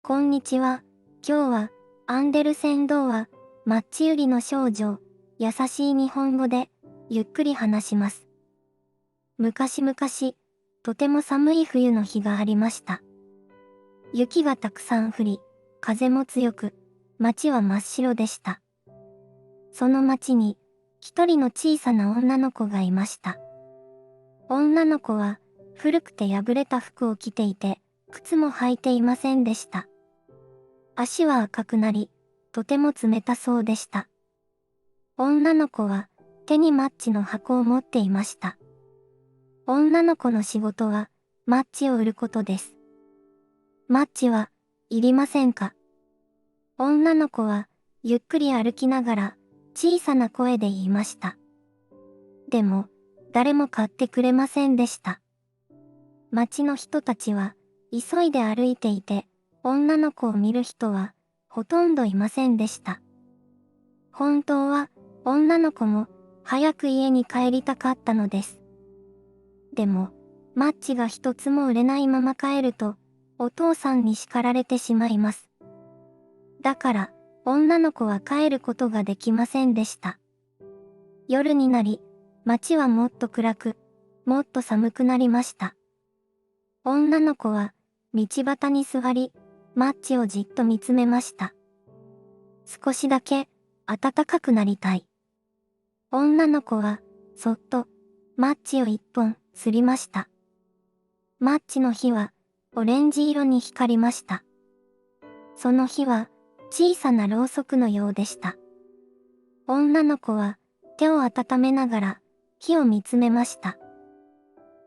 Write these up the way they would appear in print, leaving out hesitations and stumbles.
こんにちは。今日はアンデルセン童話、マッチ売りの少女、優しい日本語でゆっくり話します。昔々、とても寒い冬の日がありました。雪がたくさん降り、風も強く、街は真っ白でした。その街に一人の小さな女の子がいました。女の子は古くて破れた服を着ていて、靴も履いていませんでした。足は赤くなり、とても冷たそうでした。女の子は手にマッチの箱を持っていました。女の子の仕事はマッチを売ることです。マッチはいりませんか？女の子はゆっくり歩きながら小さな声で言いました。でも誰も買ってくれませんでした。街の人たちは急いで歩いていて、女の子を見る人はほとんどいませんでした。本当は女の子も早く家に帰りたかったのです。でもマッチが一つも売れないまま帰るとお父さんに叱られてしまいます。だから女の子は帰ることができませんでした。夜になり、街はもっと暗く、もっと寒くなりました。女の子は道端に座り、マッチをじっと見つめました。少しだけ暖かくなりたい。女の子はそっとマッチを一本すりました。マッチの火はオレンジ色に光りました。その火は小さなろうそくのようでした。女の子は手を温めながら火を見つめました。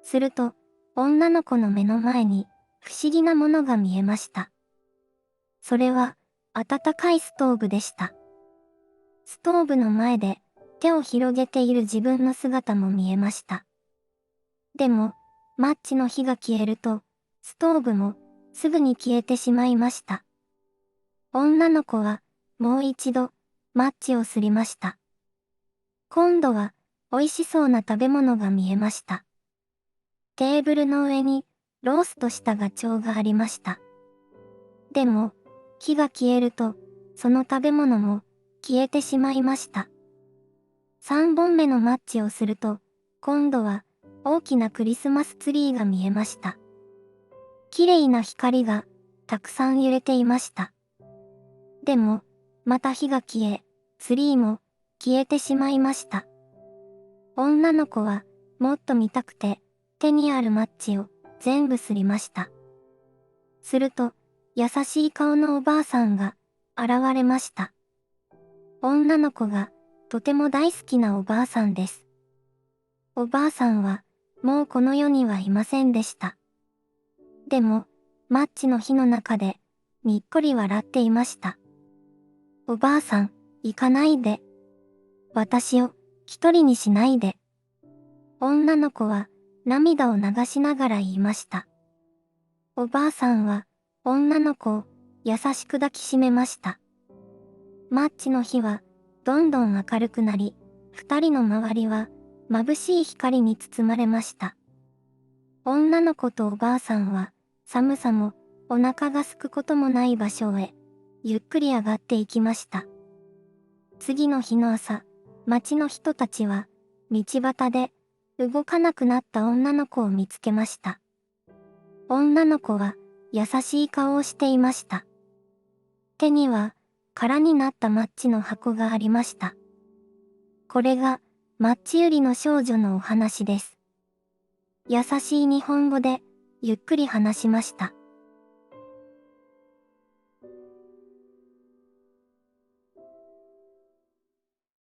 すると女の子の目の前に不思議なものが見えました。それは暖かいストーブでした。ストーブの前で手を広げている自分の姿も見えました。でも、マッチの火が消えると、ストーブもすぐに消えてしまいました。女の子はもう一度マッチをすりました。今度は美味しそうな食べ物が見えました。テーブルの上にローストしたガチョウがありました。でも、火が消えると、その食べ物も消えてしまいました。3本目のマッチをすると、今度は大きなクリスマスツリーが見えました。綺麗な光がたくさん揺れていました。でも、また火が消え、ツリーも消えてしまいました。女の子はもっと見たくて、手にあるマッチを全部すりました。すると、優しい顔のおばあさんが現れました。女の子がとても大好きなおばあさんです。おばあさんはもうこの世にはいませんでした。でも、マッチの火の中でにっこり笑っていました。おばあさん、行かないで。私を一人にしないで。女の子は涙を流しながら言いました。おばあさんは女の子を優しく抱きしめました。マッチの火はどんどん明るくなり、二人の周りは眩しい光に包まれました。女の子とおばあさんは寒さもお腹が空くこともない場所へゆっくり上がっていきました。次の日の朝、町の人たちは道端で動かなくなった女の子を見つけました。女の子は優しい顔をしていました。手には空になったマッチの箱がありました。これがマッチ売りの少女のお話です。優しい日本語でゆっくり話しました。